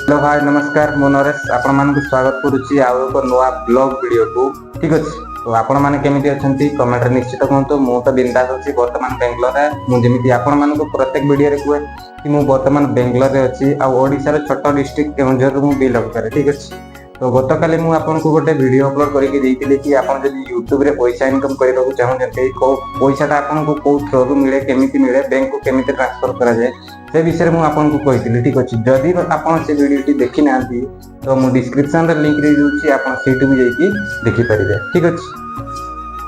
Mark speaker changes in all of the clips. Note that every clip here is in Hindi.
Speaker 1: हेलो भाई नमस्कार मु नरेश आपण मानक स्वागत करुच्ची आउ एक नवा ब्लॉग वीडियो को ठीक अच्छे। तो आपण माने केमिति अछंती कमेंट रे निश्चित कहंतु। मु तो बिंदास अछि वर्तमान बेंगलोर रे। मु जेमिति आपण मानक प्रत्येक वीडियो रे कुए कि मु वर्तमान बेंगलोर रे अछि आ ओडिसा रे छोटो डिस्ट्रिक्ट केउंझर रे मु बिलोंग करे ठीक अछि। तो गतकाली मु आपन को गोटे वीडियो अपलोड करके देइतिले कि आपण जदि YouTube रे पैसा इनकम करबा चाहते को पैसाटा आपन को को थ्रू मिले केमिति मिले बैंक को केमिति ट्रांसफर करा जाए से विषय में आपन को कहितिले ठीक अछि। जदि आपन से वीडियो देखि नांती तो मु डिस्क्रिप्शन रे लिंक दे दूची आपन सेटु भी जाई देखि परिबे ठीक अछि।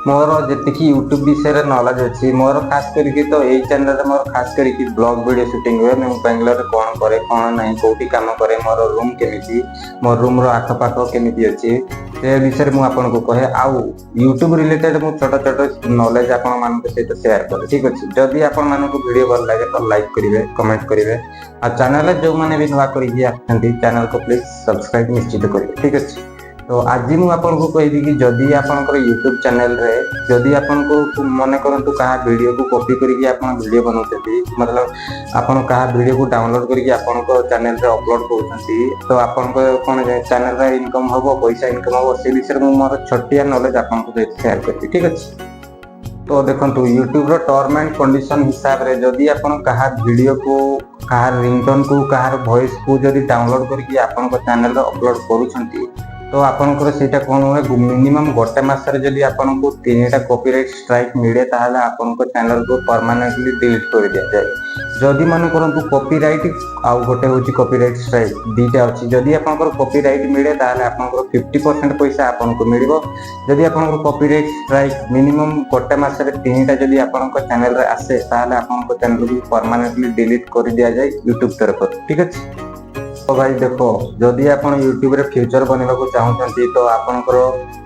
Speaker 1: मोर जेतिकी YouTube विषय नॉलेज अच्छी मोर खास करके तो यही चैनल रे मोर खास करके ब्लॉग वीडियो शूटिंग हुए। मैं बेंगलोर रे कौन करे कौन नहीं कोठी काम करे मोर रूम केमिति मोर रूम रो आख पाख केमिति अछि से विषय मु आपन को कहे आउ YouTube रिलेटेड मु छोट छोट नॉलेज आपन मान के सहित शेयर करे ठीक अछि। जदि आपन मान को वीडियो भल लागे तो लाइक करिवे कमेंट करिवे आ चैनल जो माने भी नवा करी आछंती चैनल को प्लीज सब्सक्राइब निश्चित करिवे ठीक अछि। तो आज मु आपन को कहि कि जदि आपन को YouTube चैनल रे जदि आपन को मन करंतु कहा वीडियो को कॉपी करके आपन वीडियो बनाउछथि मतलब आपन कहा वीडियो को डाउनलोड करके आपन को चैनल रे अपलोड करछथि तो आपन को कोन चैनल रे इनकम होबो पैसा इनकम होबो से विषय में मोर छोटिया नॉलेज आपन को शेयर करथि ठीक अछि। तो देखंतु YouTube रो टर्म एंड कंडीशन हिसाब रे जदि आपन कहा वीडियो को कहा रिंगटोन को कहा वॉइस को जदि डाउनलोड करके आपन को चैनल रे अपलोड करूछथि तो आपनकर सेटा कोन हुए मिनिमम गोटे मास रे जदि आपन को तीनटा कॉपीराइट स्ट्राइक मिले ताहले आपन को चैनल को परमानेंटली डिलीट कर दिया जाए। जदि मन करंतु कॉपीराइट आ गोटे होची कॉपीराइट स्ट्राइक दीटा अछि जदि आपनकर कॉपीराइट मिले ताहले आपनकर 50% पैसा आपन को मिलिबो। जदि आपनकर कॉपीराइट स्ट्राइक मिनिमम गोटे मास रे तीनटा जदि आपनकर चैनल रे आसे ताहले आपन को चैनल को परमानेंटली डिलीट कर दिया जाए YouTube तरफ ठीक अछि। तो भाई देखो जदि आपण YouTube रे फ्यूचर बनेबा को चाहउछंती तो आपनकर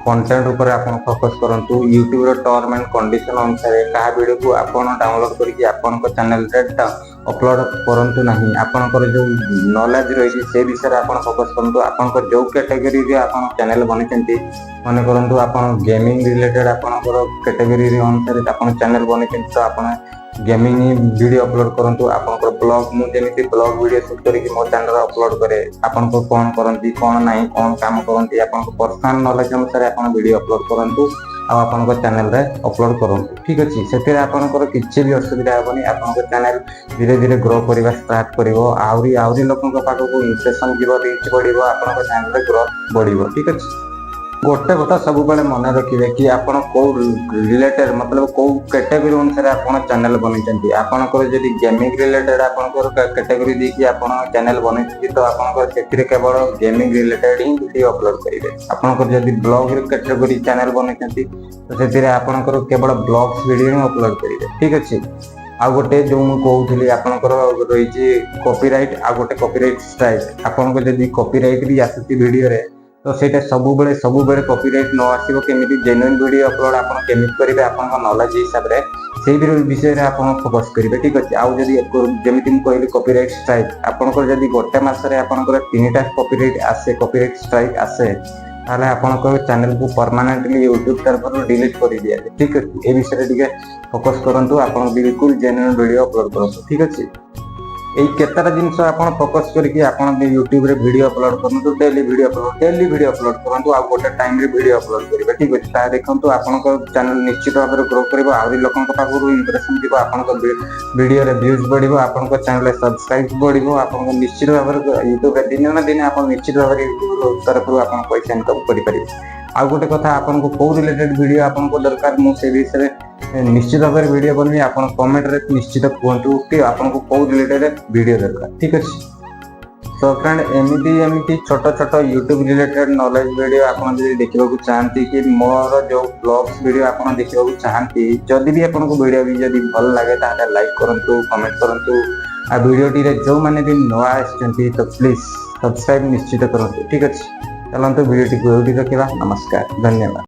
Speaker 1: कंटेंट ऊपर आपण फोकस करंतु। YouTube रो टर्म एंड कंडीशन अनुसार कहा वीडियो को आपण डाउनलोड करके आपण को चैनल रे अपलोड करंतु नहीं। आपनकर जो नॉलेज रही से विषय आपण फोकस करंतु। आपनकर जो कैटेगरी रे आपण चैनल बनेचंती माने करंतु आपण गेमिंग रिलेटेड आपनकर कैटेगरी रे अनुसार आपण चैनल बनेचंती तो आपण गेमिंग वीडियो अपलोड करंतु। आपनकर ब्लॉग मु जेमिति ब्लॉग वीडियो शूट करके मो चैनल रे अपलोड करे आपन को कोन करंती कोन नाही कोन काम करंती आपन को पर्सनल नॉलेज अनुसार आपन वीडियो अपलोड करंतु आ आपन को चैनल रे अपलोड करंतु ठीक अछि। सेते आपनकर किछि भी असुविधा हेबनी आपन को चैनल धीरे धीरे ग्रो करबा स्टार्ट करिवो आउरी लोकन को पाखो को इंप्रेशन जीवो रीच बढ़िवो आपन को चैनल रे ग्रोथ बढ़िवो ठीक अछि। गोटे कथा सब बेले मन रखिए कि आपण को रिलेटेड मतलब को कैटेगरी अनुसार आपण चैनल बनेचंती। आपनकर जदि गेमिंग रिलेटेड आपनकर कैटेगरी देखि आपण चैनल बनेचंती तो आपनकर सेथिरे केवल गेमिंग रिलेटेड ही वीडियो अपलोड करिवे। आपनकर जदि ब्लॉग कैटेगरी चैनल बनेचंती तो सेथिरे आपनकर केवल ब्लॉग्स वीडियो ही अपलोड करिवे ठीक अछि। आ गोटे जो मु कहउथली आपनकर रही छि कॉपीराइट आ गोटे कॉपीराइट स्ट्राइक आपनकर जदि कॉपीराइट भी आसुती वीडियो रे तो सेटा सब बेले कॉपीराइट न आसीबो केमिति जेन्युइन वीडियो अपलोड आपण केमिति करिवे आपण को नॉलेज हिसाब रे सेही विषय रे आपण फोकस करिवे ठीक अछि। आ जदि जेमिति म कहली कॉपीराइट स्ट्राइक आपण को जदि गोटे मास रे आपण को तीनटा कॉपीराइट आसे कॉपीराइट स्ट्राइक आसे ताले आपण को चैनल को परमानेंटली YouTube तरफ डिलीट कर दिया जाय ठीक अछि। ए विषय रे दिके फोकस करंतु आपण बिल्कुल जेन्युइन वीडियो अपलोड करंतु ठीक अछि। एई केतरा जिंस आपण फोकस करके आपण YouTube रे वीडियो अपलोड करंतु डेली वीडियो अपलोड करंतु आ गोटे टाइम रे वीडियो अपलोड करिवे ठीक अछि। ता देखंतु आपण को चैनल निश्चित भाबरे ग्रो करबो आउरी लोकन को पाखरु इंप्रेशन दिबो आपण को वीडियो रे व्यूज बढ़िबो आपण को चैनल रे सब्सक्राइब बढ़िबो आपण को निश्चित भाबरे YouTube रे दिन ना दिन आपण निश्चित भाबरे YouTube तरफरु आपण पैसा इनकम करि परिबे। आ गोटे कथा आपन को को रिलेटेड वीडियो आपन को दरकार मु से विषय निश्चित भाव वीडियो बनबी आपन कमेंट रे निश्चित कहंतु कि आपन को को रिलेटेड वीडियो दरकार ठीक अछि। सो फ्रेंड एमिति छोट छोट YouTube रिलेटेड नॉलेज वीडियो आपन जदि देखिबा को चाहंती कि मोर जो ब्लॉग्स वीडियो आपन देखिबा को चाहंती जदि भी आपन को वीडियो भी जदि भल लागे ताहा लाइक करंतु कमेंट करंतु आ वीडियो टी रे जो माने भी नवा आछंती तो प्लीज सब्सक्राइब निश्चित करंतु ठीक अछि। चलंतु वीडियो टी को एउडी रखिबा नमस्कार धन्यवाद।